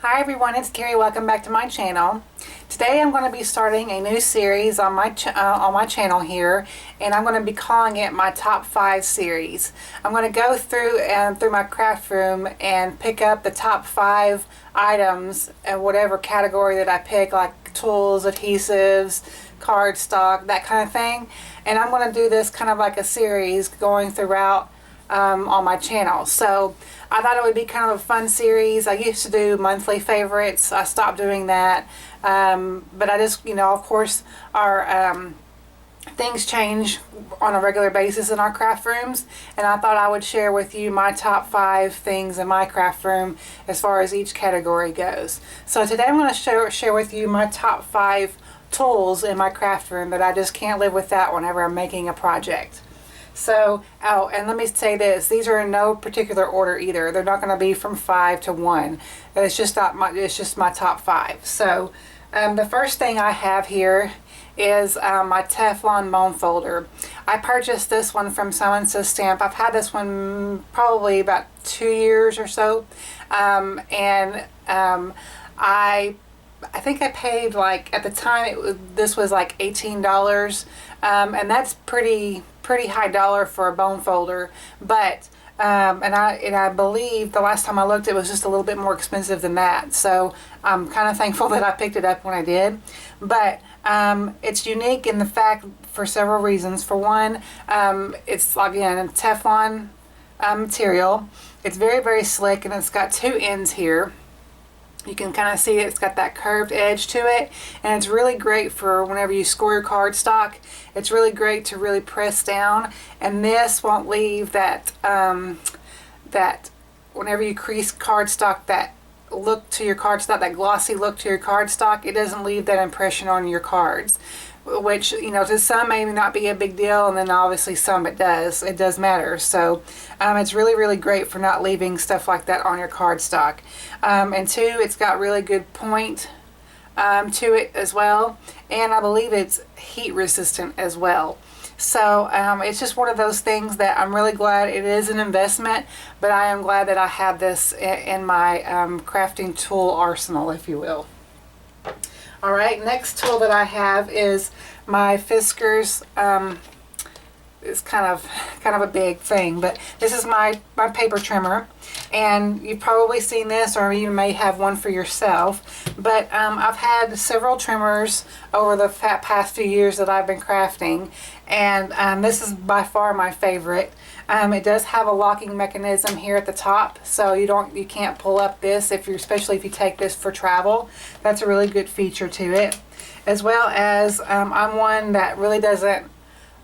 Hi everyone, it's Carrie. Welcome back to my channel. Today I'm going to be starting a new series on my channel here, and I'm going to be calling it my top 5 series. I'm going to go through my craft room and pick up the top 5 items in whatever category that I pick, like tools, adhesives, cardstock, that kind of thing. And I'm going to do this kind of like a series going throughout on my channel. So I thought it would be kind of a fun series. I used to do monthly favorites. I stopped doing that. But I just, of course, our things change on a regular basis in our craft rooms, and I thought I would share with you my top 5 things in my craft room as far as each category goes. So today I'm going to share with you my top 5 tools in my craft room that I just can't live without whenever I'm making a project. So, and let me say this, these are in no particular order either. They're not going to be from 5 to 1. It's just my top 5. So, the first thing I have here is my Teflon bone folder. I purchased this one from So & So Stamp. I've had this one probably about 2 years or so. I think I paid, like, at the time this was like $18, and that's pretty high dollar for a bone folder. But and I believe the last time I looked it was just a little bit more expensive than that. So I'm kind of thankful that I picked it up when I did. But it's unique in the fact for several reasons. For one, it's again a Teflon material. It's very slick, and it's got 2 ends here. You can kind of see it's got that curved edge to it, and it's really great for whenever you score your cardstock. It's really great to really press down, and this won't leave that that whenever you crease cardstock, that look to your cardstock, that glossy look to your cardstock, it doesn't leave that impression on your cards, which, to some may not be a big deal, and then obviously some it does matter. So it's really great for not leaving stuff like that on your cardstock. And 2, it's got really good point to it as well, and I believe it's heat resistant as well. So it's just one of those things that I'm really glad. It is an investment, but I am glad that I have this in my crafting tool arsenal, if you will. Alright, next tool that I have is my Fiskars. It's kind of a big thing, but this is my paper trimmer, and you've probably seen this, or you may have one for yourself. But I've had several trimmers over the past few years that I've been crafting, and this is by far my favorite. It does have a locking mechanism here at the top, so you can't pull up this especially if you take this for travel. That's a really good feature to it. As well as I'm one that really doesn't.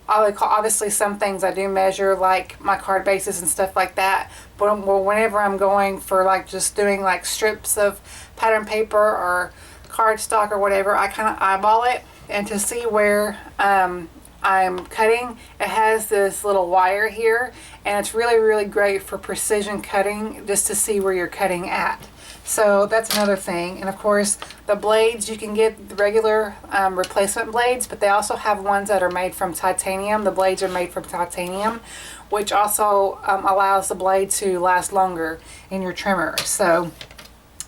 Obviously some things I do measure, like my card bases and stuff like that, but whenever I'm going for like just doing like strips of pattern paper or cardstock or whatever, I kind of eyeball it, and to see where I'm cutting, it has this little wire here, and it's really great for precision cutting, just to see where you're cutting at. So that's another thing. And of course the blades, you can get the regular replacement blades, but they also have ones that are made from titanium. The blades are made from titanium, which also allows the blade to last longer in your trimmer. So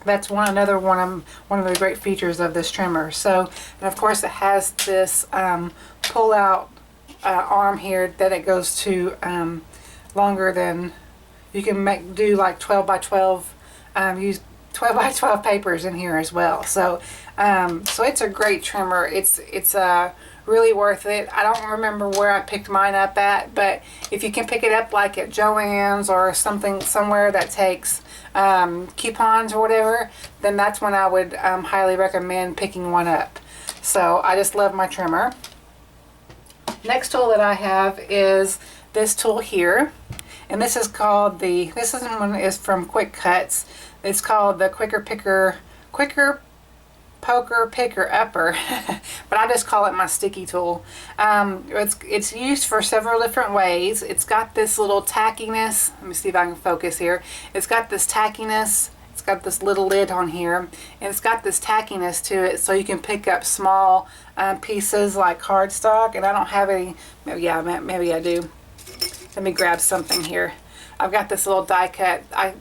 that's another one of the great features of this trimmer. So, and of course it has this pull out arm here that it goes to longer than you can do like 12 by 12, use 12 by 12 papers in here as well. So so it's a great trimmer. It's really worth it. I don't remember where I picked mine up at, but if you can pick it up like at Joann's or somewhere that takes coupons or whatever, then that's when I would highly recommend picking one up. So I just love my trimmer. Next tool that I have is this tool here, and this is called this one is from Quick Cuts. It's called the Quicker Poker Picker Upper, but I just call it my sticky tool. It's used for several different ways. It's got this little tackiness. Let me see if I can focus here. It's got this tackiness. It's got this little lid on here, and it's got this tackiness to it, so you can pick up small pieces like cardstock. And I don't have any. Maybe I do. Let me grab something here. I've got this little die cut. I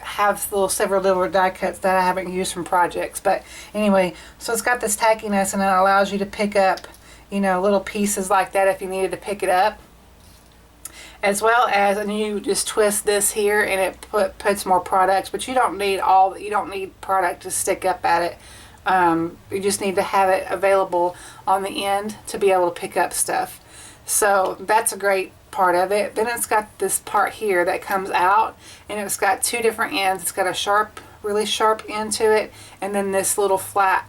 have several little die cuts that I haven't used from projects. But anyway, so it's got this tackiness, and it allows you to pick up, you know, little pieces like that if you needed to pick it up. As well as, and you just twist this here and it puts more products, but you don't need product to stick up at it. You just need to have it available on the end to be able to pick up stuff. So that's a great part of it. Then it's got this part here that comes out, and it's got two different ends. It's got a really sharp end to it, and then this little flat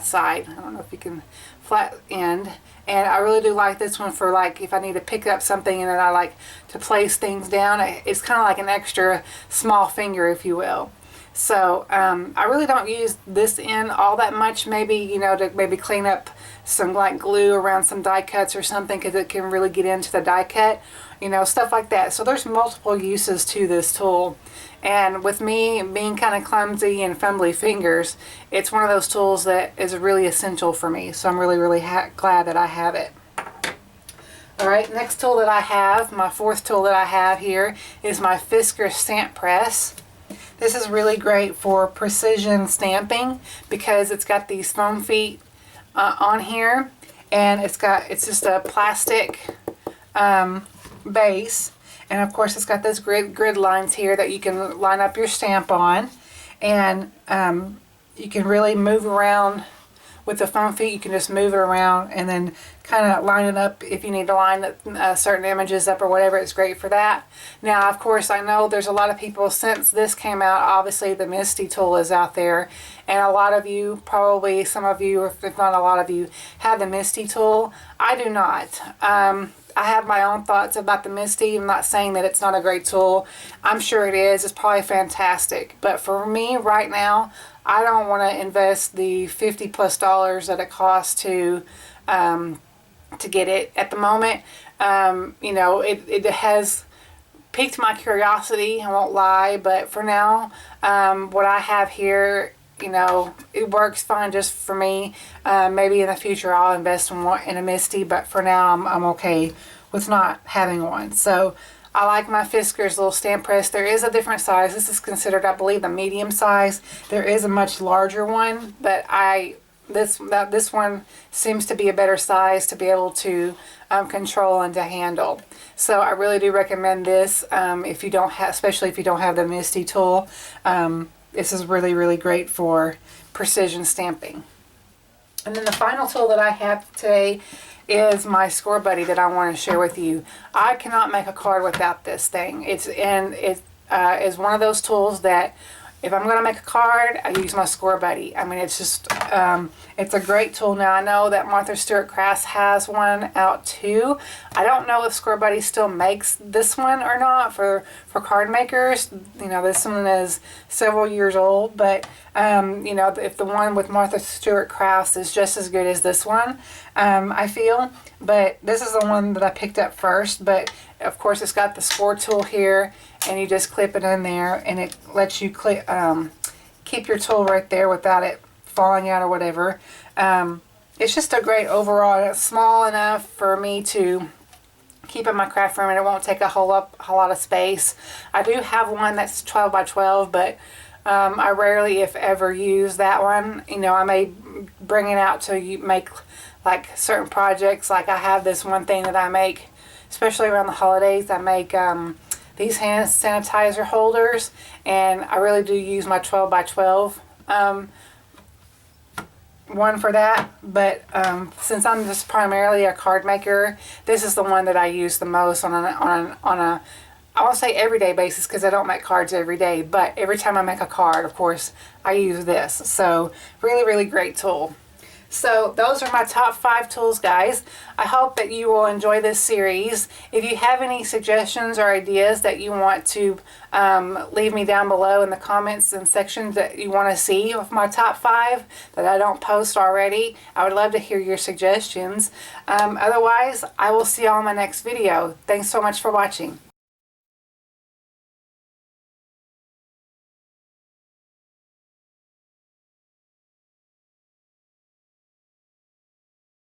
side. I don't know if you can, flat end. And I really do like this one for, like, if I need to pick up something and then I like to place things down. It's kind of like an extra small finger, if you will. So I really don't use this end all that much, maybe, you know, to maybe clean up some like glue around some die cuts or something, because it can really get into the die cut, you know, stuff like that. So there's multiple uses to this tool. And with me being kind of clumsy and fumbly fingers, it's one of those tools that is really essential for me. So I'm really, really glad that I have it. Alright, next tool that I have, my fourth tool that I have here, is my Fiskars stamp press. This is really great for precision stamping because it's got these foam feet on here, and it's just a plastic base, and of course it's got those grid lines here that you can line up your stamp on, and you can really move around with the foam feet. You can just move it around and then kind of line it up if you need to line certain images up or whatever. It's great for that. Now, of course, I know there's a lot of people, since this came out, obviously the Misty tool is out there, and a lot of you, probably some of you, if not a lot of you, have the Misty tool. I do not. I have my own thoughts about the Misty. I'm not saying that it's not a great tool. I'm sure it is. It's probably fantastic. But for me right now, I don't want to invest the $50+ that it costs to get it at the moment. You know, it has piqued my curiosity, I won't lie, but for now, what I have here, you know, it works fine just for me. Maybe in the future I'll invest in a Misty, but for now I'm okay with not having one. So I like my Fiskars little stamp press. There is a different size. This is considered, I believe, the medium size. There is a much larger one, but this one seems to be a better size to be able to control and to handle. So I really do recommend this if you don't have, especially if you don't have the Misty tool. This is really, really great for precision stamping. And then the final tool that I have today is my Score Buddy that I want to share with you. I cannot make a card without this thing. It is one of those tools that if I'm going to make a card, I use my Score Buddy. I mean, it's just, it's a great tool. Now, I know that Martha Stewart Crafts has one out too. I don't know if Score Buddy still makes this one or not for card makers. You know, this one is several years old, but, you know, if the one with Martha Stewart Crafts is just as good as this one, I feel. But this is the one that I picked up first, but of course it's got the score tool here, and you just clip it in there, and it lets you keep your tool right there without it falling out or whatever. It's just a great overall. It's small enough for me to keep in my craft room, and it won't take a whole lot of space. I do have one that's 12 by 12, but I rarely, if ever, use that one. You know, I may bring it out to make like certain projects. Like I have this one thing that I make, especially around the holidays. I make these hand sanitizer holders, and I really do use my 12 by 12 one for that. But since I'm just primarily a card maker, this is the one that I use the most on a I won't say everyday basis, because I don't make cards every day, but every time I make a card, of course, I use this. So really, really great tool. So those are my top 5 tools, guys. I hope that you will enjoy this series. If you have any suggestions or ideas that you want to leave me down below in the comments and sections that you want to see of my top 5 that I don't post already, I would love to hear your suggestions. Otherwise, I will see y'all in my next video. Thanks so much for watching.